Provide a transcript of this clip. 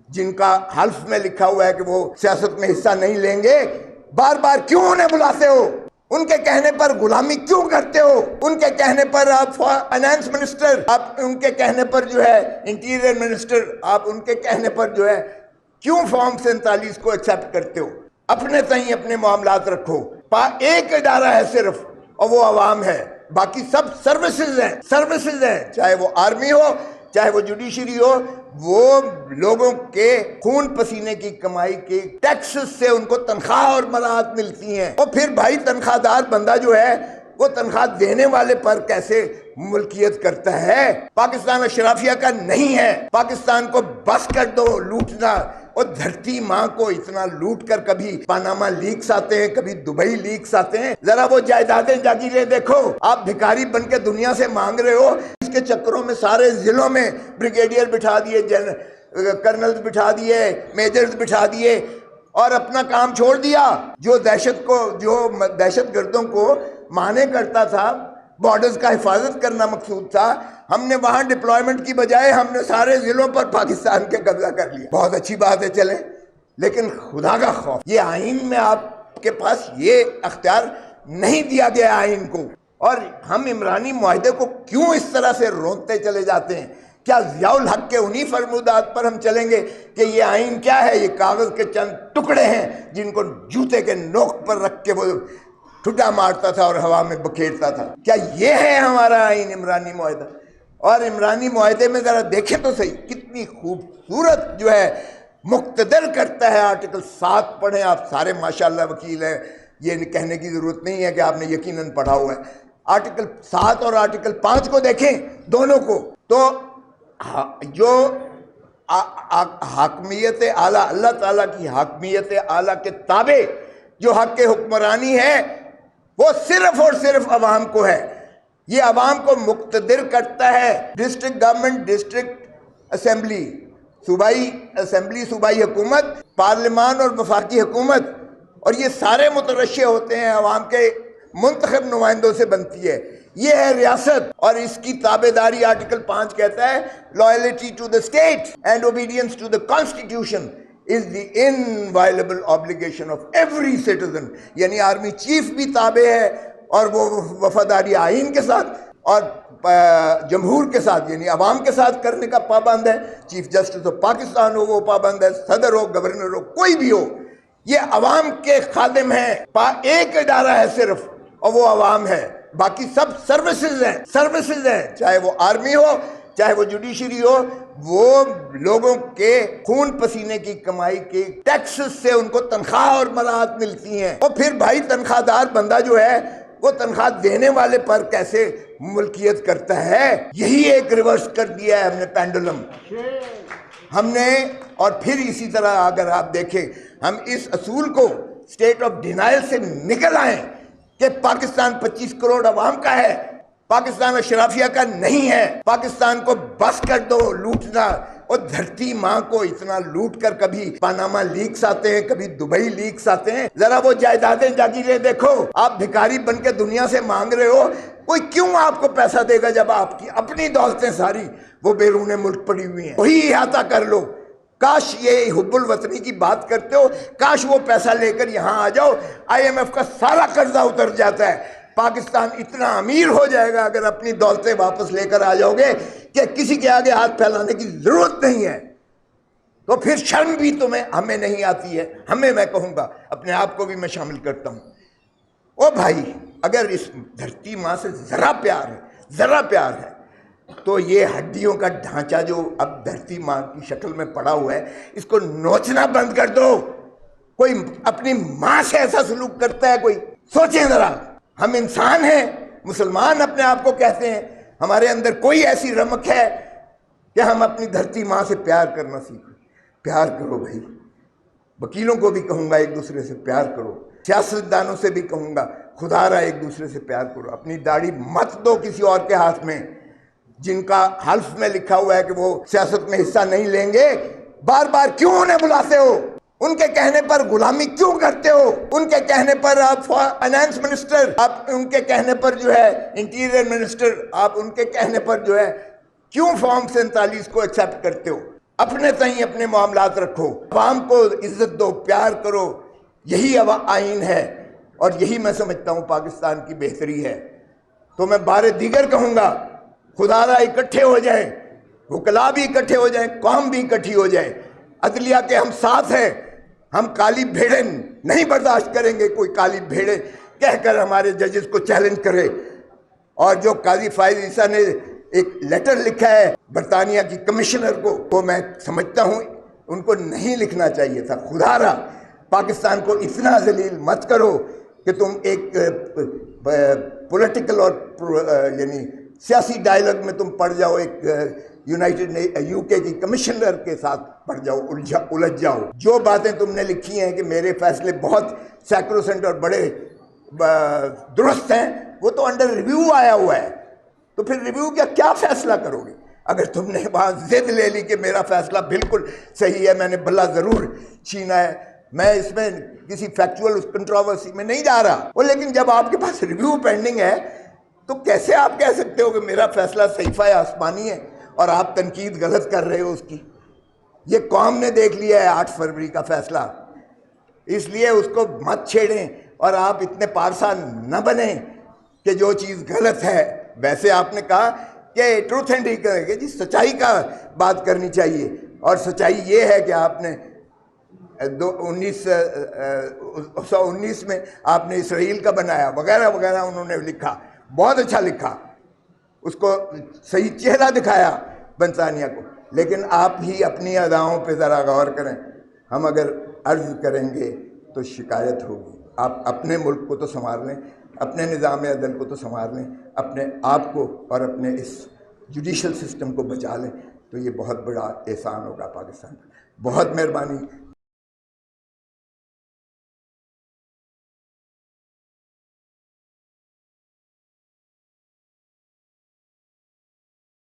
جن کا حلف میں لکھا ہوا ہے کہ وہ سیاست میں حصہ نہیں لیں گے، بار بار کیوں انہیں بلاتے ہو؟ ان کے کہنے پر غلامی کیوں کرتے ہو؟ ان کے کہنے پر آپ فائنانس منسٹر، آپ ان کے کہنے پر جو ہے انٹیریئر منسٹر، آپ ان کے کہنے پر جو ہے کیوں فارم 47 کو ایکسیپٹ کرتے ہو؟ اپنے تئیں اپنے معاملات رکھو۔ ایک ادارہ ہے صرف، اور وہ عوام ہے، باقی سب سروسز ہیں، چاہے وہ آرمی ہو، چاہے وہ جوڈیشری ہو، وہ لوگوں کے خون پسینے کی کمائی کے ٹیکسز سے ان کو تنخواہ اور مراعات ملتی ہیں۔ اور پھر بھائی تنخواہ دار بندہ جو ہے وہ تنخواہ دینے والے پر کیسے ملکیت کرتا ہے؟ پاکستان اشرافیہ کا نہیں ہے۔ پاکستان کو بس کر دو لوٹنا، اور دھرتی ماں کو اتنا لوٹ کر کبھی پاناما لیکس آتے ہیں، کبھی دبئی لیکس آتے ہیں۔ ذرا وہ جائیدادیں جاگیریں دیکھو، آپ بھکاری بن کے دنیا سے مانگ رہے ہو۔ اس کے چکروں میں سارے ضلعوں میں بریگیڈیئر بٹھا دیے، کرنلز بٹھا دیے، میجرز بٹھا دیے، اور اپنا کام چھوڑ دیا۔ جو دہشت گردوں کو مانے کرتا تھا، بارڈرز کا حفاظت کرنا مقصود تھا، ہم نے وہاں ڈپلائمنٹ کی بجائے ہم نے سارے ضلعوں پر پاکستان کے قبضہ کر لیا۔ بہت اچھی بات ہے، چلیں، لیکن خدا کا خوف، یہ آئین میں آپ کے پاس یہ اختیار نہیں دیا گیا آئین کو۔ اور ہم عمرانی معاہدے کو کیوں اس طرح سے رونتے چلے جاتے ہیں؟ کیا ضیاء الحق کے انہی فرمودات پر ہم چلیں گے کہ یہ آئین کیا ہے؟ یہ کاغذ کے چند ٹکڑے ہیں جن کو جوتے کے نوک پر رکھ کے وہ ٹھڈا مارتا تھا اور ہوا میں بکھیرتا تھا۔ کیا یہ ہے ہمارا آئین عمرانی معاہدہ؟ اور عمرانی معاہدے میں ذرا دیکھیں تو صحیح، کتنی خوبصورت جو ہے مقتدر کرتا ہے۔ آرٹیکل 7 پڑھیں، آپ سارے ماشاءاللہ وکیل ہیں، یہ کہنے کی ضرورت نہیں ہے کہ آپ نے یقیناً پڑھا ہوا ہے۔ آرٹیکل 7 اور آرٹیکل 5 کو دیکھیں، دونوں کو، تو جو حاکمیت اعلیٰ، اللہ تعالیٰ کی حاکمیت اعلیٰ کے تابع جو حق حکمرانی ہے، وہ صرف اور صرف عوام کو ہے۔ یہ عوام کو مقتدر کرتا ہے۔ ڈسٹرکٹ گورنمنٹ، ڈسٹرکٹ اسمبلی، صوبائی اسمبلی، صوبائی حکومت، پارلیمان اور وفاقی حکومت، اور یہ سارے مترشح ہوتے ہیں، عوام کے منتخب نمائندوں سے بنتی ہے۔ یہ ہے ریاست، اور اس کی تابعداری آرٹیکل 5 کہتا ہے loyalty to the state and obedience to the constitution is the inviolable obligation of every citizen۔ یعنی آرمی چیف بھی تابع ہے، اور وہ وفاداری آئین کے ساتھ اور جمہور کے ساتھ، یعنی عوام کے ساتھ کرنے کا پابند ہے۔ چیف جسٹس آف پاکستان ہو وہ پابند ہے، صدر ہو، گورنر ہو، کوئی بھی ہو، یہ عوام کے خادم ہیں۔ ایک ادارہ ہے صرف، اور وہ عوام ہے، باقی سب سروسز ہیں، چاہے وہ آرمی ہو، چاہے وہ جوڈیشری ہو، وہ لوگوں کے خون پسینے کی کمائی کے ٹیکسز سے ان کو تنخواہ اور مراعات ملتی ہیں۔ اور پھر بھائی تنخواہ دار بندہ جو ہے وہ تنخواہ دینے والے پر کیسے ملکیت کرتا ہے؟ یہی ایک ریورس کر دیا ہے ہم نے پینڈولم ہم نے۔ اور پھر اسی طرح اگر آپ دیکھیں، ہم اس اصول کو اسٹیٹ آف ڈینائل سے نکل آئیں کہ پاکستان 25 کروڑ عوام کا ہے، پاکستان اشرافیہ کا نہیں ہے۔ پاکستان کو بس کر دو لوٹنا، اور دھرتی ماں کو اتنا لوٹ کر کبھی پاناما لیکس آتے ہیں، کبھی دبئی لیکس آتے ہیں۔ ذرا وہ جائیدادیں جاگیریں دیکھو، آپ بھکاری بن کے دنیا سے مانگ رہے ہو، کوئی کیوں آپ کو پیسہ دے گا جب آپ کی اپنی دولتیں ساری وہ بیرون ملک پڑی ہوئی ہیں؟ وہی احاطہ کر لو۔ کاش یہ حب الوطنی کی بات کرتے ہو، کاش وہ پیسہ لے کر یہاں آ جاؤ، IMF کا سارا قرضہ اتر جاتا ہے۔ پاکستان اتنا امیر ہو جائے گا اگر اپنی دولتیں واپس لے کر آ جاؤ گے کہ کسی کے آگے ہاتھ پھیلانے کی ضرورت نہیں ہے۔ تو پھر شرم بھی ہمیں نہیں آتی ہے، میں کہوں گا اپنے آپ کو بھی میں شامل کرتا ہوں۔ او بھائی، اگر اس دھرتی ماں سے ذرا پیار ہے تو یہ ہڈیوں کا ڈھانچہ جو اب دھرتی ماں کی شکل میں پڑا ہوا ہے، اس کو نوچنا بند کر دو۔ کوئی اپنی ماں سے ایسا سلوک کرتا ہے؟ کوئی سوچیں ذرا۔ ہم انسان ہیں، مسلمان اپنے آپ کو کہتے ہیں، ہمارے اندر کوئی ایسی رمق ہے کہ ہم اپنی دھرتی ماں سے پیار کرنا سیکھیں۔ پیار کرو بھائی، وکیلوں کو بھی کہوں گا ایک دوسرے سے پیار کرو، سیاستدانوں سے بھی کہوں گا خدا را ایک دوسرے سے پیار کرو۔ اپنی داڑھی مت دو کسی اور کے ہاتھ میں، جن کا حلف میں لکھا ہوا ہے کہ وہ سیاست میں حصہ نہیں لیں گے، بار بار کیوں انہیں بلاتے ہو؟ ان کے کہنے پر غلامی کیوں کرتے ہو؟ ان کے کہنے پر آپ فائنانس منسٹر، آپ ان کے کہنے پر جو ہے انٹیریئر منسٹر، آپ ان کے کہنے پر جو ہے کیوں فارم 47 کو ایکسیپٹ کرتے ہو؟ اپنے تئیں اپنے معاملات رکھو، عوام کو عزت دو، پیار کرو، یہی آئین ہے اور یہی میں سمجھتا ہوں پاکستان کی بہتری ہے۔ تو میں بار دیگر کہوں گا، خدا را اکٹھے ہو جائیں، وکلاء بھی اکٹھے ہو جائیں، قوم بھی اکٹھی ہو جائے، عدلیہ کے ہم ساتھ ہیں، ہم کالی بھیڑیں نہیں برداشت کریں گے، کوئی کالی بھیڑیں کہہ کر ہمارے ججز کو چیلنج کرے۔ اور جو قاضی فائز عیسیٰ نے ایک لیٹر لکھا ہے برطانیہ کی کمشنر کو، وہ میں سمجھتا ہوں ان کو نہیں لکھنا چاہیے تھا۔ خدا را پاکستان کو اتنا ذلیل مت کرو کہ تم ایک پولیٹیکل اور یعنی سیاسی ڈائلاگ میں تم پڑ جاؤ، ایک یو کے کی کمشنر کے ساتھ پڑ جاؤ، الجھ جاؤ۔ جو باتیں تم نے لکھی ہیں کہ میرے فیصلے بہت سیکروسنٹ اور بڑے درست ہیں، وہ تو انڈر ریویو آیا ہوا ہے، تو پھر ریویو کیا فیصلہ کرو گے؟ اگر تم نے وہاں ضد لے لی کہ میرا فیصلہ بالکل صحیح ہے، میں نے بلا ضرور چھینا ہے، میں اس میں کسی فیکچول کنٹروورسی میں نہیں جا رہا، وہ لیکن جب آپ کے پاس ریویو پینڈنگ ہے تو کیسے آپ کہہ سکتے ہو کہ میرا فیصلہ صحیفہ آسمانی ہے اور آپ تنقید غلط کر رہے ہو اس کی؟ یہ قوم نے دیکھ لیا ہے 8 فروری کا فیصلہ، اس لیے اس کو مت چھیڑیں اور آپ اتنے پارسا نہ بنیں کہ جو چیز غلط ہے، ویسے آپ نے کہا کہ ٹروتھ اینڈ کرے گے جی، سچائی کا بات کرنی چاہیے، اور سچائی یہ ہے کہ آپ نے 1919 میں آپ نے اسرائیل کا بنایا وغیرہ وغیرہ، انہوں نے لکھا، بہت اچھا لکھا، اس کو صحیح چہرہ دکھایا برطانیہ کو، لیکن آپ ہی اپنی اداؤں پہ ذرا غور کریں۔ ہم اگر عرض کریں گے تو شکایت ہوگی۔ آپ اپنے ملک کو تو سنوار لیں، اپنے نظام عدل کو تو سنوار لیں، اپنے آپ کو اور اپنے اس جوڈیشل سسٹم کو بچا لیں، تو یہ بہت بڑا احسان ہوگا پاکستان کا۔ بہت مہربانی۔